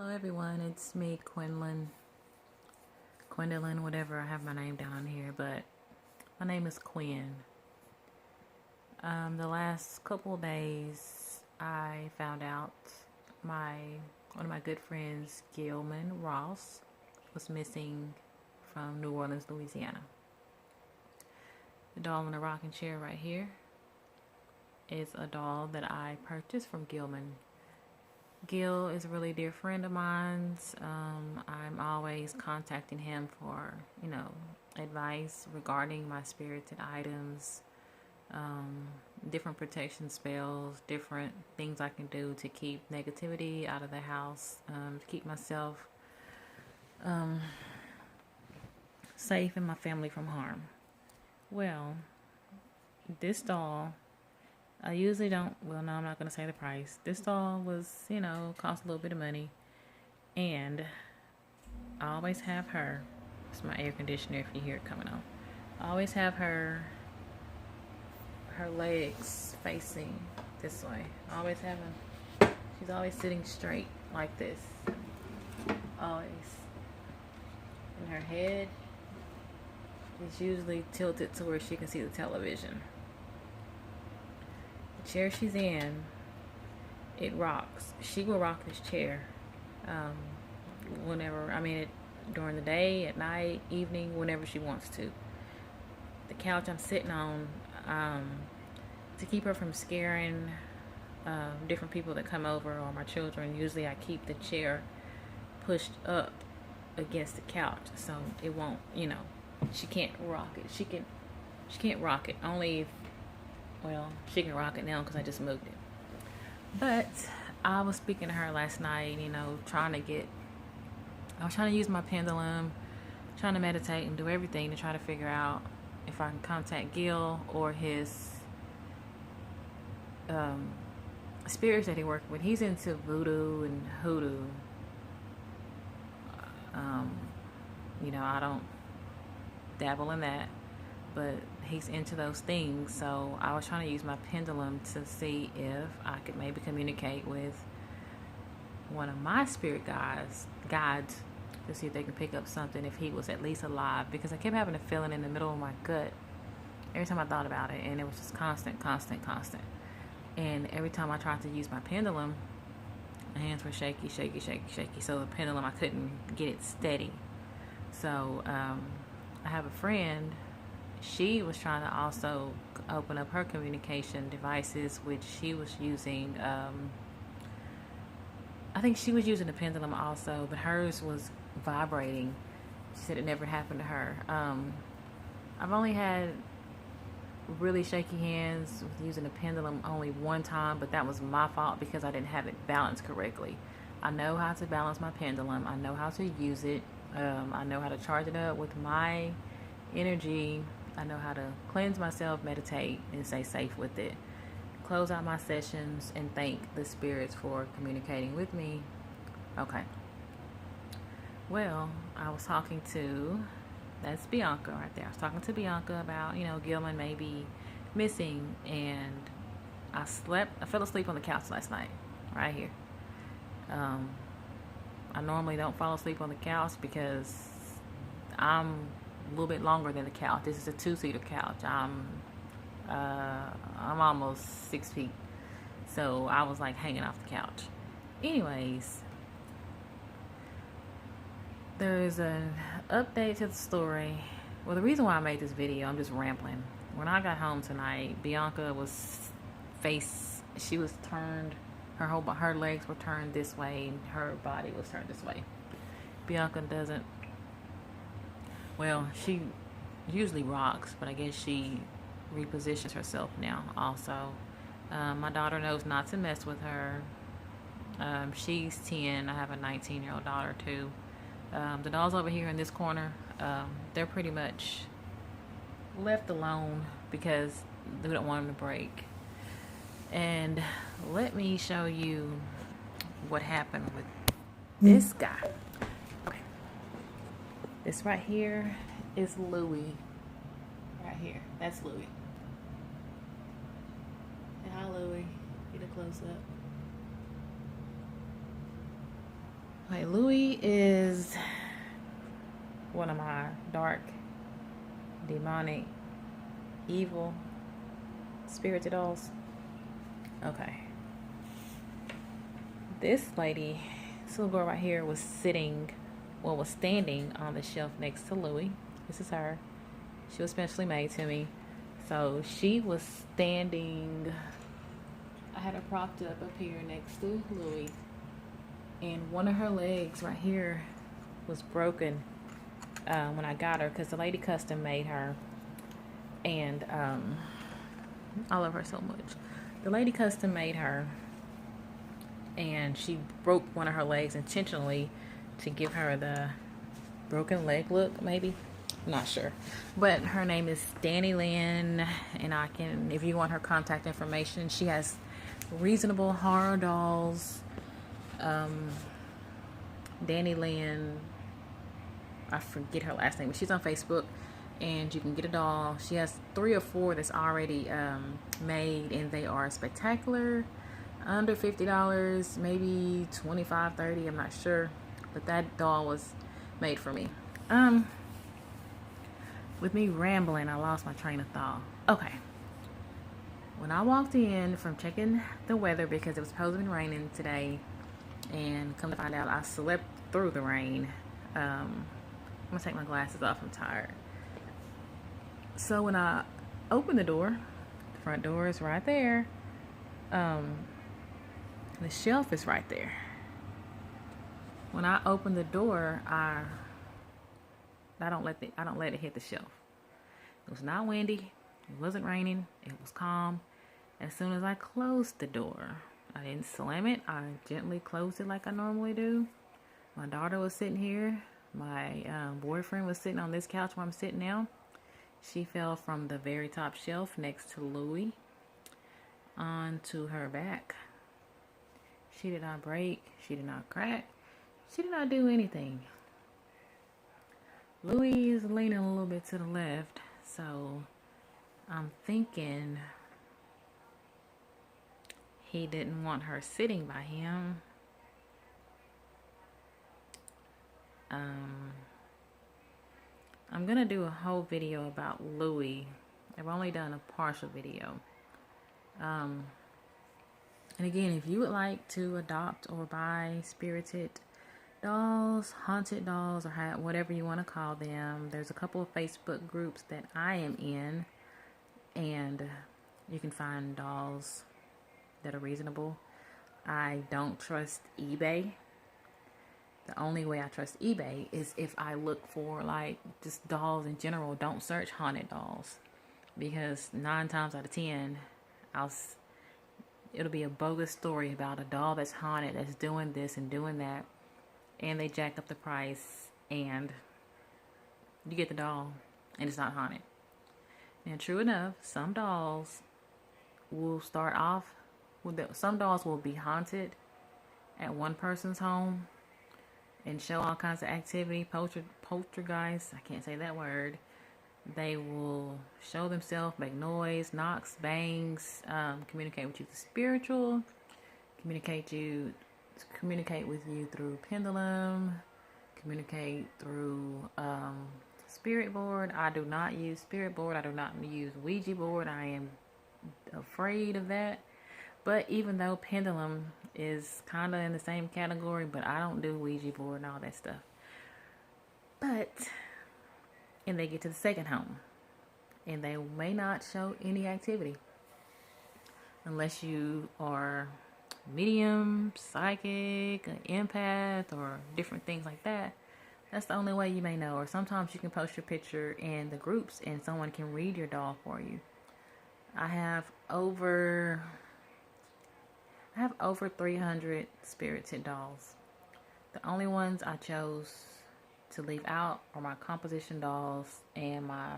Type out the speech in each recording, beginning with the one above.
Hello everyone, it's me, Gwendolyn, whatever. I have my name down here, but my name is Quinn. The last couple of days, I found out one of my good friends, Gilman Ross, was missing from New Orleans, Louisiana. The doll in the rocking chair right here is a doll that I purchased from Gilman. Gil is a really dear friend of mine. I'm always contacting him for, advice regarding my spirited items, different protection spells, different things I can do to keep negativity out of the house, to keep myself safe and my family from harm. Well, this doll, I usually don't, well, no, I'm not going to say the price. This doll was, cost a little bit of money. And I always have her, it's my air conditioner if you hear it coming on. I always have her legs facing this way. She's always sitting straight like this. Always. And her head is usually tilted to where she can see the television. Chair she's in, it rocks. She will rock this chair during the day, at night, evening, whenever she wants to. The couch I'm sitting on, to keep her from scaring different people that come over or my children, usually I keep the chair pushed up against the couch so it won't, she can't rock it. She can't rock it only if, well, she can rock it now because I just moved it. But I was speaking to her last night, I was trying to use my pendulum, trying to meditate and do everything to try to figure out if I can contact Gil or his spirits that he works with. He's into voodoo and hoodoo. I don't dabble in that, but he's into those things. So I was trying to use my pendulum to see if I could maybe communicate with one of my spirit guides to see if they can pick up something if he was at least alive, because I kept having a feeling in the middle of my gut every time I thought about it, and it was just constant. And every time I tried to use my pendulum, my hands were shaky. So the pendulum, I couldn't get it steady. So I have a friend. She was trying to also open up her communication devices, which she was using. I think she was using the pendulum also, but hers was vibrating. She said it never happened to her. I've only had really shaky hands with using a pendulum only one time, but that was my fault because I didn't have it balanced correctly. I know how to balance my pendulum. I know how to use it. I know how to charge it up with my energy. I know how to cleanse myself, meditate, and stay safe with it. Close out my sessions and thank the spirits for communicating with me. Okay. Well, I was talking to, that's Bianca right there. I was talking to Bianca about, Gilman may be missing, and I fell asleep on the couch last night, right here. I normally don't fall asleep on the couch because I'm a little bit longer than the couch. This is a 2-seater couch. I'm almost 6 feet. So I was like hanging off the couch. Anyways, there's an update to the story. Well, the reason why I made this video, I'm just rambling. When I got home tonight, Bianca she was turned, her legs were turned this way, and her body was turned this way. Bianca she usually rocks, but I guess she repositions herself now also. My daughter knows not to mess with her. She's 10. I have a 19-year-old daughter too. The dolls over here in this corner, they're pretty much left alone because they don't want them to break. And let me show you what happened with this guy. Okay. This right here is Louie. Right here. That's Louie. And hi, Louie. Get a close up. Okay, Louis is one of my dark, demonic, evil, spirited dolls. Okay. This lady, this little girl right here, was standing on the shelf next to Louis. This is her. She was specially made to me. So she was standing, I had her propped up here next to Louis. And one of her legs right here was broken when I got her, because the lady custom made her. And I love her so much. The lady custom made her, and she broke one of her legs intentionally to give her the broken leg look, maybe. I'm not sure. But her name is Danny Lynn, and I can, if you want her contact information, she has reasonable horror dolls. Danny Lynn, I forget her last name, but she's on Facebook, and you can get a doll. She has 3 or 4 that's already made, and they are spectacular. Under $50, maybe $25, $30, I'm not sure, but that doll was made for me. With me rambling, I lost my train of thought. Okay, when I walked in from checking the weather, because it was supposed to be raining today, and come to find out, I slept through the rain. I'm gonna take my glasses off, I'm tired. So when I opened the door, the front door is right there. The shelf is right there. When I open the door, I don't let it hit the shelf. It was not windy. It wasn't raining. It was calm. As soon as I closed the door, I didn't slam it. I gently closed it like I normally do. My daughter was sitting here. My boyfriend was sitting on this couch where I'm sitting now. She fell from the very top shelf next to Louis onto her back. She did not break. She did not crack. She did not do anything. Louis is leaning a little bit to the left, so I'm thinking he didn't want her sitting by him. I'm gonna do a whole video about Louis. I've only done a partial video. And again, if you would like to adopt or buy spirited dolls, haunted dolls, or whatever you want to call them, there's a couple of Facebook groups that I am in, and you can find dolls that are reasonable. I don't trust eBay. The only way I trust eBay is if I look for like just dolls in general. Don't search haunted dolls, because 9 times out of 10, it'll be a bogus story about a doll that's haunted, that's doing this and doing that, and they jack up the price, and you get the doll, and it's not haunted. And true enough, some dolls will start off some dolls will be haunted at one person's home and show all kinds of activity, poltergeist, I can't say that word. They will show themselves, make noise, knocks, bangs, communicate with you through spiritual, communicate with you through pendulum, communicate through spirit board. I do not use spirit board. I do not use Ouija board. I am afraid of that. But even though pendulum is kind of in the same category, but I don't do Ouija board and all that stuff. And they get to the second home, and they may not show any activity unless you are medium, psychic, an empath, or different things like that. That's the only way you may know. Or sometimes you can post your picture in the groups and someone can read your doll for you. I have over 300 spirited dolls. The only ones I chose to leave out are my composition dolls and my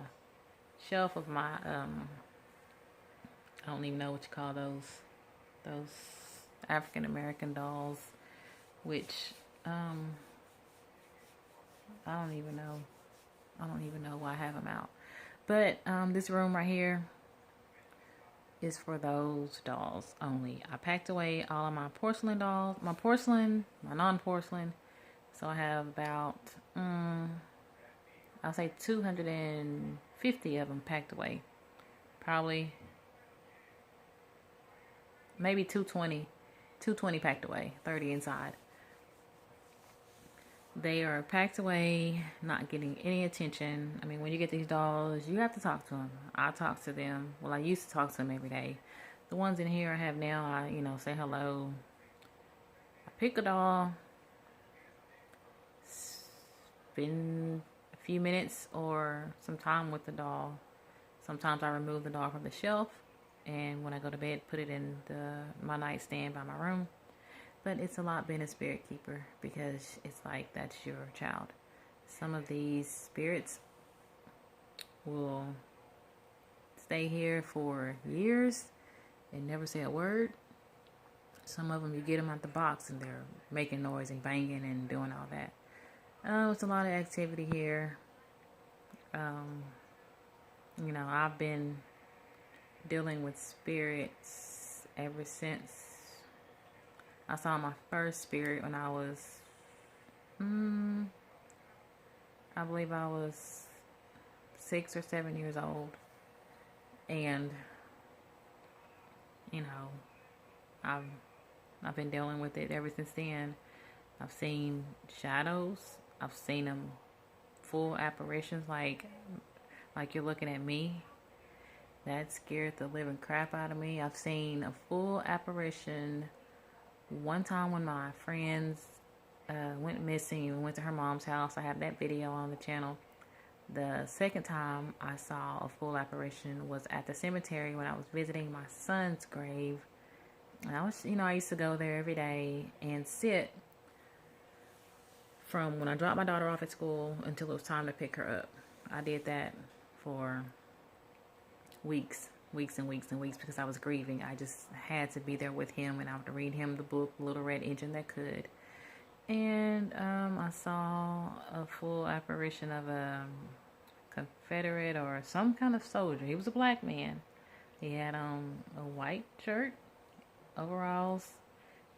shelf of my I don't even know what you call those African American dolls, which I don't even know why I have them out. But this room right here is for those dolls only. I packed away all of my porcelain dolls, my non-porcelain, So I have about, I'll say 250 of them packed away. Probably, maybe 220 packed away, 30 inside. They are packed away, not getting any attention. I mean, when you get these dolls, you have to talk to them. I talk to them. Well, I used to talk to them every day. The ones in here I have now, I say hello. I pick a doll, spend a few minutes or some time with the doll. Sometimes I remove the doll from the shelf, and when I go to bed, put it in my nightstand by my room. But it's a lot being a spirit keeper, because it's like that's your child. Some of these spirits will stay here for years and never say a word. Some of them, you get them out the box and they're making noise and banging and doing all that. It's a lot of activity here. I've been dealing with spirits ever since I saw my first spirit when I was, I believe I was 6 or 7 years old. And, I've been dealing with it ever since then. I've seen shadows. I've seen them full apparitions, like you're looking at me. That scared the living crap out of me. I've seen a full apparition one time when my friends went missing and went to her mom's house. I have that video on the channel. The second time I saw a full apparition was at the cemetery when I was visiting my son's grave. And I used to go there every day and sit from when I dropped my daughter off at school until it was time to pick her up. I did that for weeks and weeks because I was grieving. I just had to be there with him, and I would read him the book, Little Red Engine That Could. And I saw a full apparition of a Confederate or some kind of soldier. He was a black man. He had a white shirt, overalls.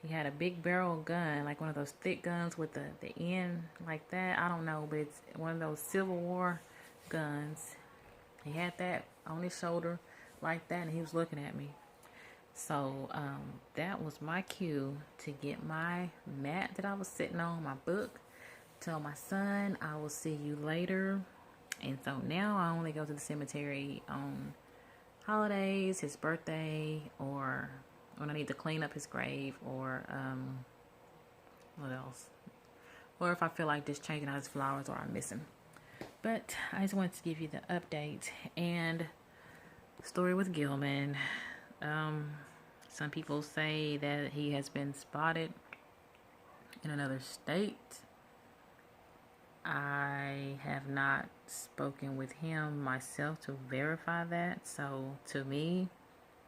He had a big barrel gun, like one of those thick guns with the end like that. I don't know, but it's one of those Civil War guns. He had that on his shoulder like that, and he was looking at me. So that was my cue to get my mat that I was sitting on, my book, tell my son, I will see you later. And so now I only go to the cemetery on holidays, his birthday, or when I need to clean up his grave, or what else? Or if I feel like just changing out his flowers or I'm missing. But I just wanted to give you the update and story with Gilman. Some people say that he has been spotted in another state. I have not spoken with him myself to verify that. So to me,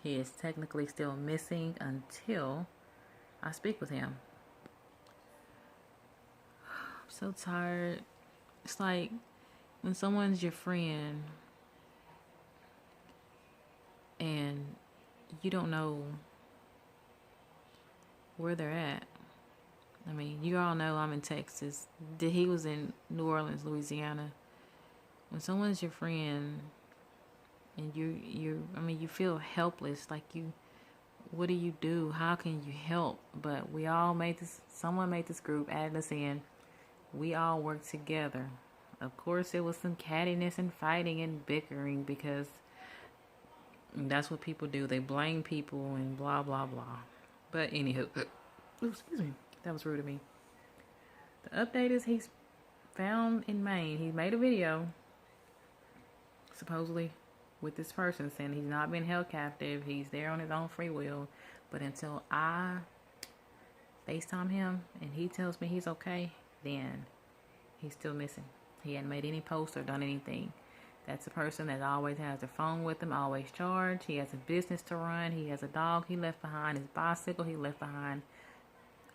he is technically still missing until I speak with him. I'm so tired. It's like when someone's your friend and you don't know where they're at. I mean, you all know I'm in Texas. He was in New Orleans, Louisiana. When someone's your friend and you feel helpless, like what do you do? How can you help? But we all someone made this group, added us in. We all work together. Of course, there was some cattiness and fighting and bickering because that's what people do. They blame people and blah, blah, blah. But anywho, excuse me. That was rude of me. The update is he's found in Maine. He made a video, supposedly, with this person saying he's not been held captive. He's there on his own free will. But until I FaceTime him and he tells me he's okay, then he's still missing. He hadn't made any posts or done anything. That's a person that always has their phone with him, always charged. He has a business to run. He has a dog he left behind. His bicycle he left behind.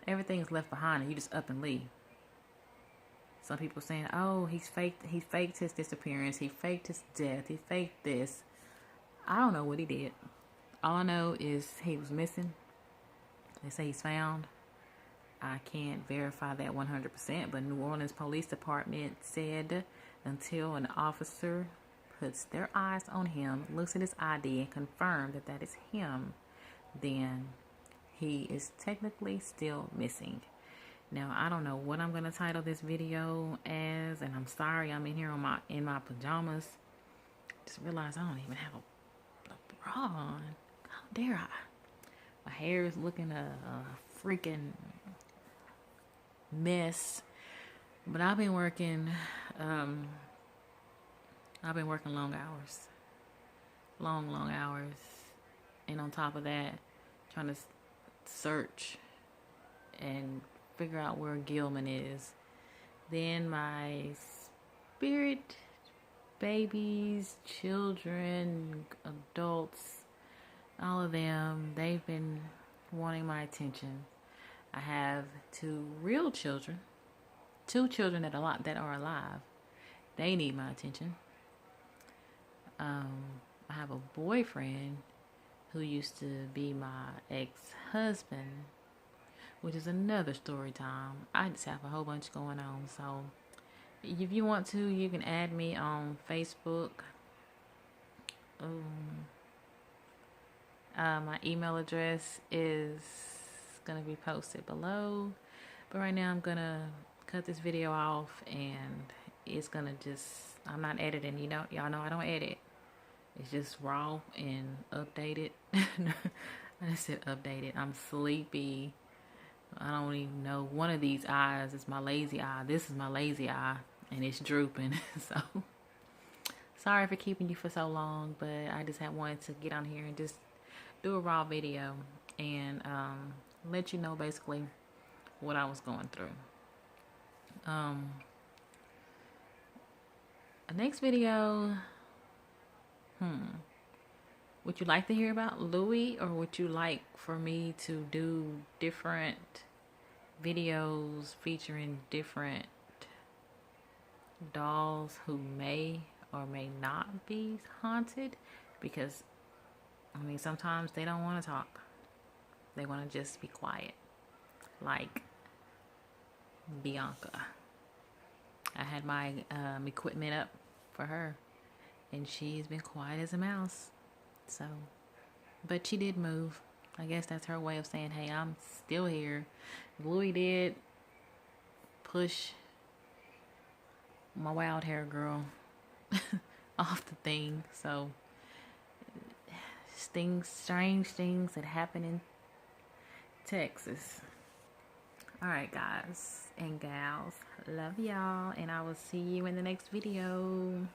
Everything is left behind and you just up and leave. Some people saying, oh, he faked his disappearance. He faked his death. He faked this. I don't know what he did. All I know is he was missing. They say he's found. I can't verify that 100%, but New Orleans Police Department said until an officer puts their eyes on him, looks at his ID, and confirms that that is him, then he is technically still missing. Now, I don't know what I'm going to title this video as, and I'm sorry I'm in here in my pajamas. Just realized I don't even have a bra on. How dare I? My hair is looking a freaking mess. But I've been working long hours. Long hours. And on top of that, trying to search and figure out where Gilman is. Then my spirit babies, children, adults, all of them, they've been wanting my attention. I have two real children, two children that are alive. They need my attention. I have a boyfriend who used to be my ex-husband, which is another story time. I just have a whole bunch going on. So if you want to, you can add me on Facebook. My email address is going to be posted below. But right now I'm going to cut this video off, and it's going to just, I'm not editing. Y'all know I don't edit. It's just raw and updated. I just said updated. I'm sleepy. I don't even know. One of these eyes is my lazy eye. This is my lazy eye, and it's drooping. So sorry for keeping you for so long, but I just had wanted to get on here and just do a raw video and let you know basically what I was going through. The next video, would you like to hear about Louis, or would you like for me to do different videos featuring different dolls who may or may not be haunted? Because I mean, sometimes they don't want to talk. They want to just be quiet. Like Bianca. I had my equipment up for her, and she's been quiet as a mouse. So, but she did move. I guess that's her way of saying, hey, I'm still here. Louis did push my wild hair girl off the thing. So, strange things that happen in Texas. Alright, guys and gals. Love y'all, and I will see you in the next video.